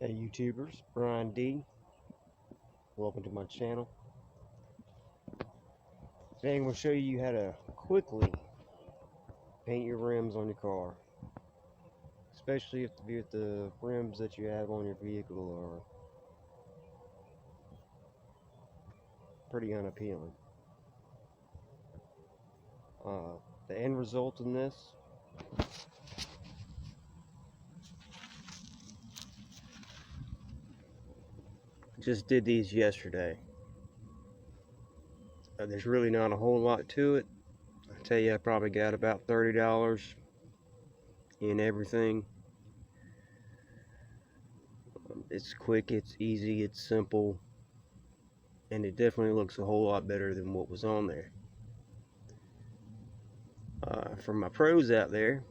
Hey YouTubers, Brian D. Welcome to my channel. Today I'm going to show you how to quickly paint your rims on your car. Especially if the rims that you have on your vehicle are pretty unappealing. The end result in this, just did these yesterday. There's really not a whole lot to it. I tell you, I probably got about $30 in everything. It's quick, it's easy, it's simple, and it definitely looks a whole lot better than what was on there. For my pros out there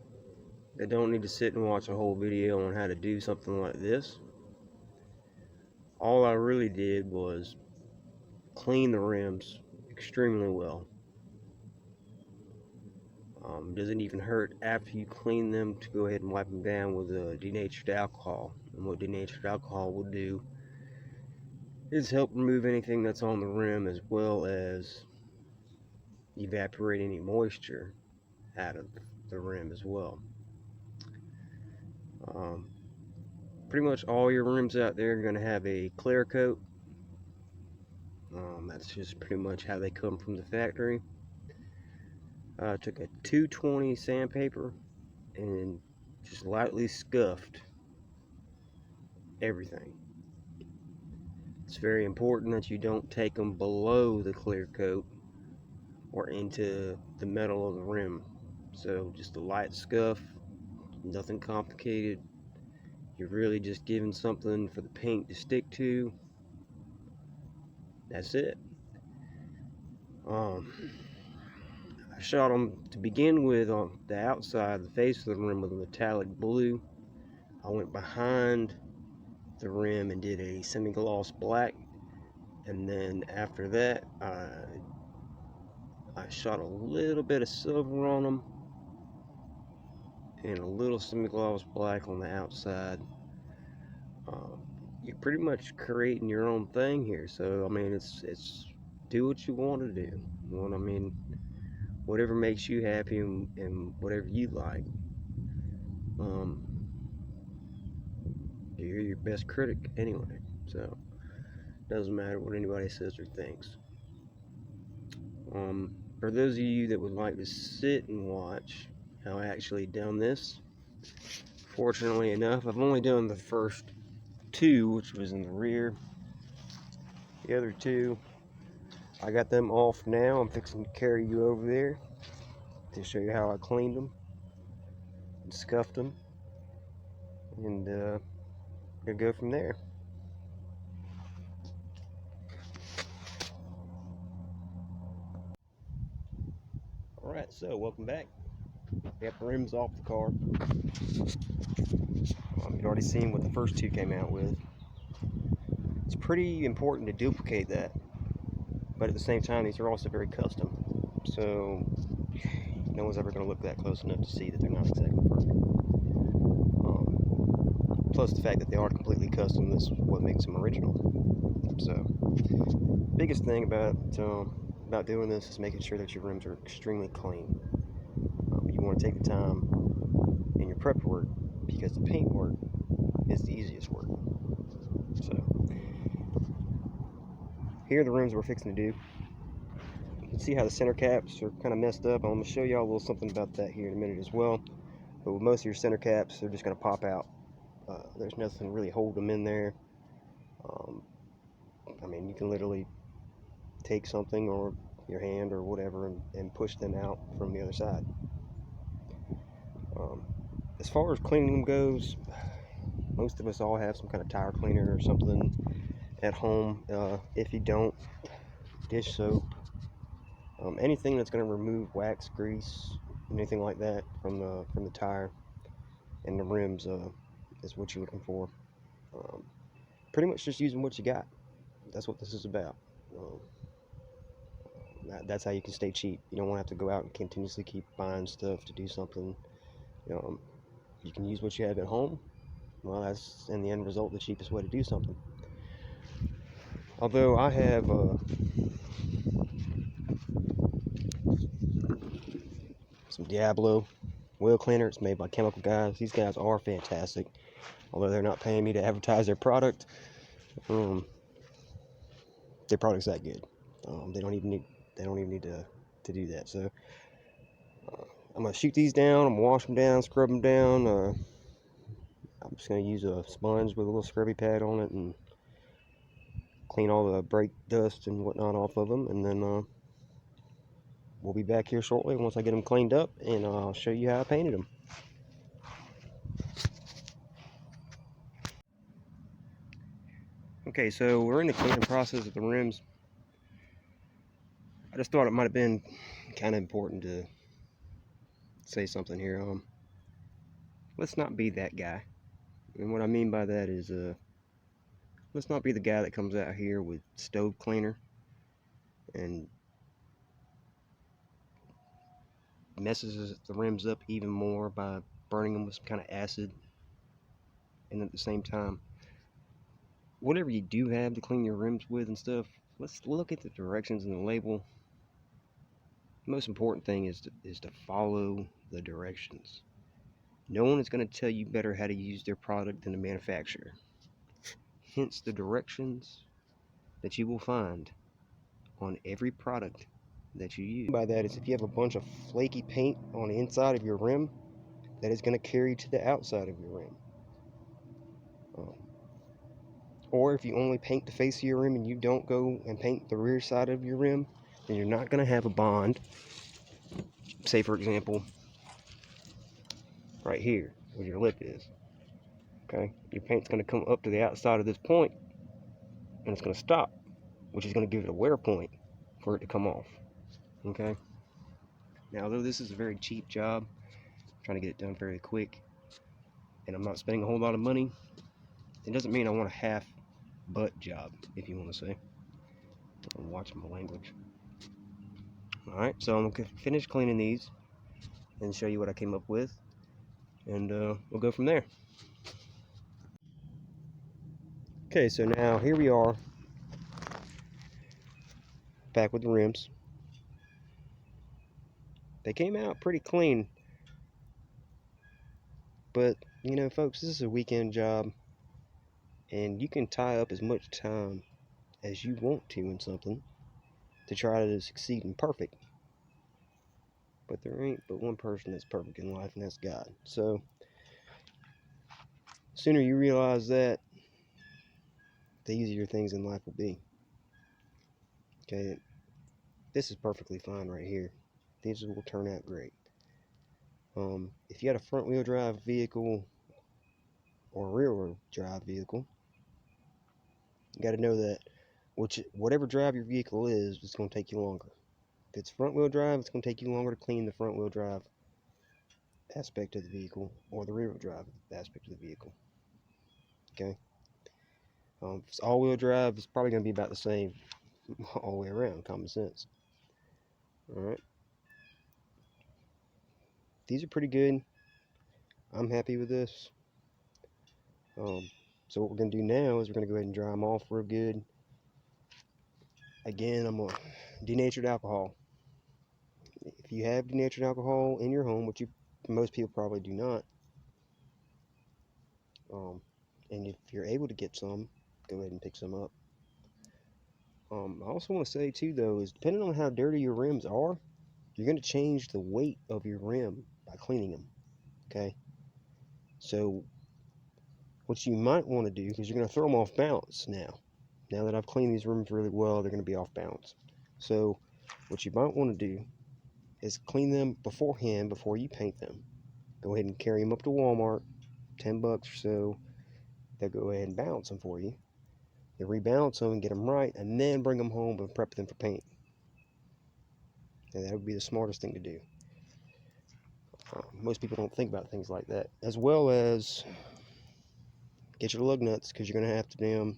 that don't need to sit and watch a whole video on how to do something like this, all I really did was clean the rims extremely well. Doesn't even hurt after you clean them to go ahead and wipe them down with denatured alcohol. And what denatured alcohol will do is help remove anything that's on the rim, as well as evaporate any moisture out of the rim as well. Pretty much all your rims out there are going to have a clear coat. That's just pretty much how they come from the factory. I took a 220 sandpaper and just lightly scuffed everything. It's very important that you don't take them below the clear coat or into the metal of the rim. So just a light scuff, nothing complicated. You're really just giving something for the paint to stick to. That's it. I shot them to begin with on the outside, the face of the rim, with a metallic blue. I went behind the rim and did a semi-gloss black, and then after that I shot a little bit of silver on them and a little semi-gloss black on the outside. You're pretty much creating your own thing here, so I mean it's do what you want to do. I mean, whatever makes you happy and whatever you like. You're your best critic anyway, so doesn't matter what anybody says or thinks. For those of you that would like to sit and watch how I actually done this, fortunately enough, I've only done the first two, which was in the rear. The other two, I got them off now. I'm fixing to carry you over there to show you how I cleaned them and scuffed them, and gonna go from there. Alright, so welcome back. Got the rims off the car. You've already seen what the first two came out with. It's pretty important to duplicate that, but at the same time, these are also very custom, so no one's ever going to look that close enough to see that they're not exactly perfect. Plus the fact that they are completely custom is what makes them original. So biggest thing about doing this is making sure that your rims are extremely clean. You want to take the time in your prep work, because the paint work is the easiest work. So here are the rims we're fixing to do. You can see how the center caps are kind of messed up. I'm going to show y'all a little something about that here in a minute as well. But with most of your center caps, they're just going to pop out. There's nothing really hold them in there. I mean, you can literally take something or your hand or whatever and push them out from the other side. As far as cleaning them goes, most of us all have some kind of tire cleaner or something at home. If you don't, dish soap, anything that's going to remove wax, grease, anything like that from the tire and the rims is what you're looking for. Pretty much just using what you got. That's what this is about. That's how you can stay cheap. You don't want to have to go out and continuously keep buying stuff to do something. You can use what you have at home, well, that's in the end result the cheapest way to do something. Although I have some Diablo wheel cleaner. It's made by Chemical Guys. These guys are fantastic. Although they're not paying me to advertise their product, their product's that good. They don't even need to do that. So I'm gonna shoot these down. I'm gonna wash them down, scrub them down. I'm just gonna use a sponge with a little scrubby pad on it and clean all the brake dust and whatnot off of them, and then we'll be back here shortly once I get them cleaned up, and I'll show you how I painted them. Okay, so we're in the cleaning process of the rims. I just thought it might have been kind of important to say something here. Let's not be that guy. And what I mean by that is, let's not be the guy that comes out here with stove cleaner and messes the rims up even more by burning them with some kind of acid. And at the same time, whatever you do have to clean your rims with and stuff, let's look at the directions in the label. The most important thing is to follow the directions. No one is going to tell you better how to use their product than the manufacturer. Hence the directions that you will find on every product that you use. By that is if you have a bunch of flaky paint on the inside of your rim, that is going to carry to the outside of your rim. Or if you only paint the face of your rim and you don't go and paint the rear side of your rim, then you're not going to have a bond. Say for example, right here where your lip is. Okay, your paint's going to come up to the outside of this point and it's going to stop, which is going to give it a wear point for it to come off. Okay, now although this is a very cheap job, I'm trying to get it done very quick, and I'm not spending a whole lot of money, it doesn't mean I want a half butt job, if you want to say. I'm watching my language. Alright, so I'm going to finish cleaning these and show you what I came up with, and we'll go from there. Okay, so now here we are back with the rims. They came out pretty clean, but you know folks, this is a weekend job and you can tie up as much time as you want to in something to try to succeed in perfect. But there ain't but one person that's perfect in life, and that's God. So the sooner you realize that, the easier things in life will be. Okay, this is perfectly fine right here. These will turn out great. If you got a front wheel drive vehicle or a rear wheel drive vehicle, you got to know that whatever drive your vehicle is, it's going to take you longer. If it's front wheel drive, it's going to take you longer to clean the front wheel drive aspect of the vehicle or the rear wheel drive aspect of the vehicle. Okay. If it's all wheel drive, it's probably going to be about the same all the way around. Common sense. All right. These are pretty good. I'm happy with this. So what we're going to do now is we're going to go ahead and dry them off real good. Again, I'm going to denatured alcohol. If you have denatured alcohol in your home, which most people probably do not, and if you're able to get some, go ahead and pick some up. I also want to say too though, is depending on how dirty your rims are, you're going to change the weight of your rim by cleaning them. Okay, so what you might want to do, because you're going to throw them off balance now that I've cleaned these rims really well, they're going to be off balance. So what you might want to do is clean them beforehand before you paint them. Go ahead and carry them up to Walmart, $10 or so. They'll go ahead and balance them for you. They rebalance them and get them right, and then bring them home and prep them for paint. And that would be the smartest thing to do. Most people don't think about things like that. As well as get your lug nuts, because you're going to have to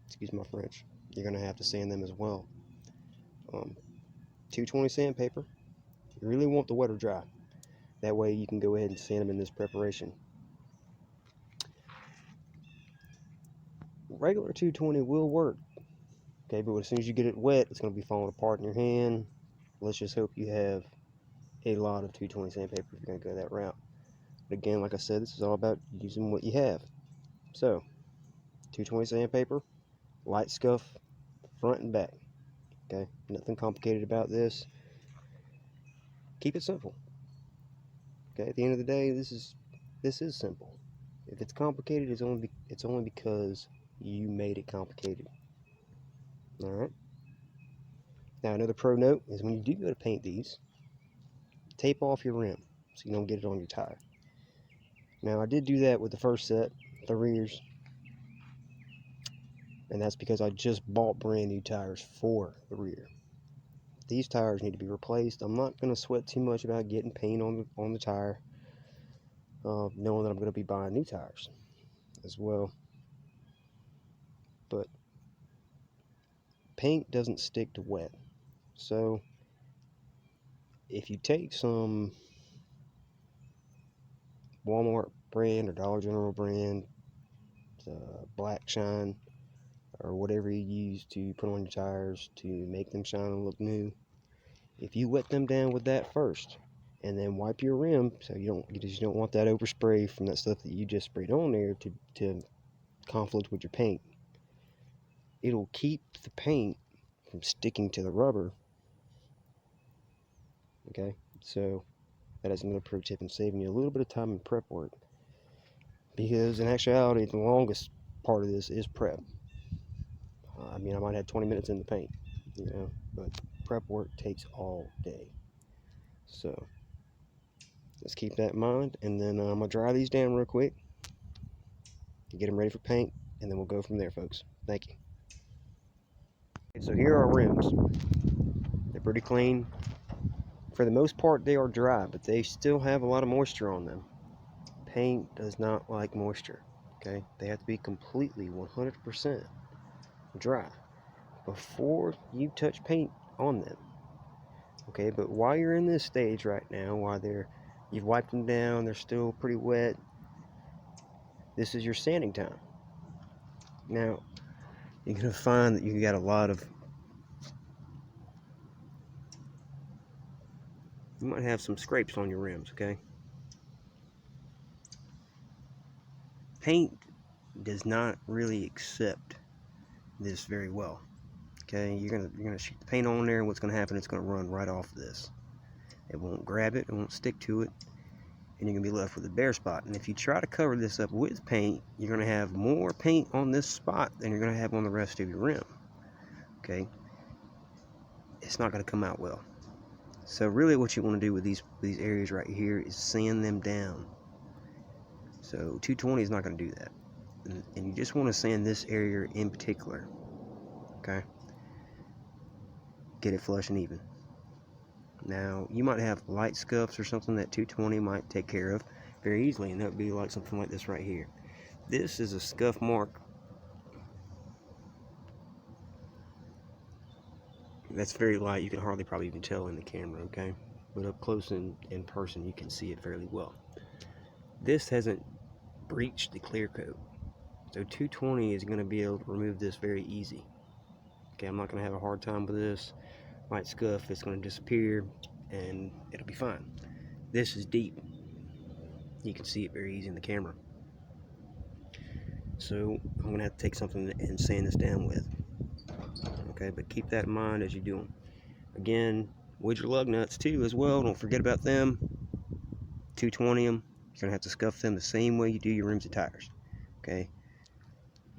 excuse my French, you're going to have to sand them as well. 220 sandpaper. You really want the wet or dry. That way you can go ahead and sand them in this preparation. regular 220 will work. Okay, but as soon as you get it wet, it's going to be falling apart in your hand. Let's just hope you have a lot of 220 sandpaper if you're going to go that route. But again, like I said, this is all about using what you have. So, 220 sandpaper, light scuff, front and back. Okay, nothing complicated about this. Keep it simple. Okay, at the end of the day, this is simple. If it's complicated, it's only because you made it complicated. All right. Now, another pro note is when you do go to paint these, tape off your rim so you don't get it on your tire. Now, I did do that with the first set, the rears, and that's because I just bought brand new tires for the rear. These tires need to be replaced. I'm not going to sweat too much about getting paint on the tire, knowing that I'm going to be buying new tires as well. But paint doesn't stick to wet. So if you take some Walmart brand or Dollar General brand, Black Shine, or whatever you use to put on your tires to make them shine and look new, if you wet them down with that first and then wipe your rim, so you just don't want that overspray from that stuff that you just sprayed on there to conflict with your paint. It'll keep the paint from sticking to the rubber. Okay, so that is another pro tip in saving you a little bit of time in prep work, because in actuality the longest part of this is prep. I mean, I might have 20 minutes in the paint, but prep work takes all day. So let's keep that in mind, and then I'm gonna dry these down real quick, get them ready for paint, and then we'll go from there, folks. Thank you. Okay, so here are our rims. They're pretty clean. For the most part, they are dry, but they still have a lot of moisture on them. Paint does not like moisture. Okay, they have to be completely 100% dry before you touch paint on them. Okay, but while you're in this stage right now, while you've wiped them down, they're still pretty wet, this is your sanding time. Now, you're going to find that you got a lot of, you might have some scrapes on your rims, okay? Paint does not really accept this very well. Okay, you're gonna shoot the paint on there, and what's gonna happen, it's gonna run right off this. It won't grab it, it won't stick to it, and you're gonna be left with a bare spot. And if you try to cover this up with paint, you're gonna have more paint on this spot than you're gonna have on the rest of your rim. Okay, it's not gonna come out well. So really what you want to do with these areas right here is sand them down. So 220 is not going to do that, and you just want to sand this area in particular. Okay, get it flush and even. Now you might have light scuffs or something that 220 might take care of very easily, and that would be like something like this right here. This is a scuff mark that's very light. You can hardly probably even tell in the camera, okay? But up close in person, you can see it fairly well. This hasn't breached the clear coat, so 220 is going to be able to remove this very easy. Okay, I'm not going to have a hard time with this. Light scuff, it's going to disappear, and it'll be fine. This is deep. You can see it very easy in the camera. So I'm going to have to take something and sand this down with. Okay, but keep that in mind as you do them. Again, with your lug nuts too as well, don't forget about them. 220 them. You're gonna have to scuff them the same way you do your rims and tires. Okay.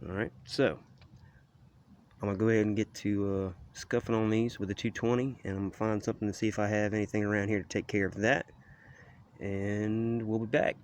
All right. So I'm gonna go ahead and get to scuffing on these with the 220, and I'm gonna find something to see if I have anything around here to take care of that. And we'll be back.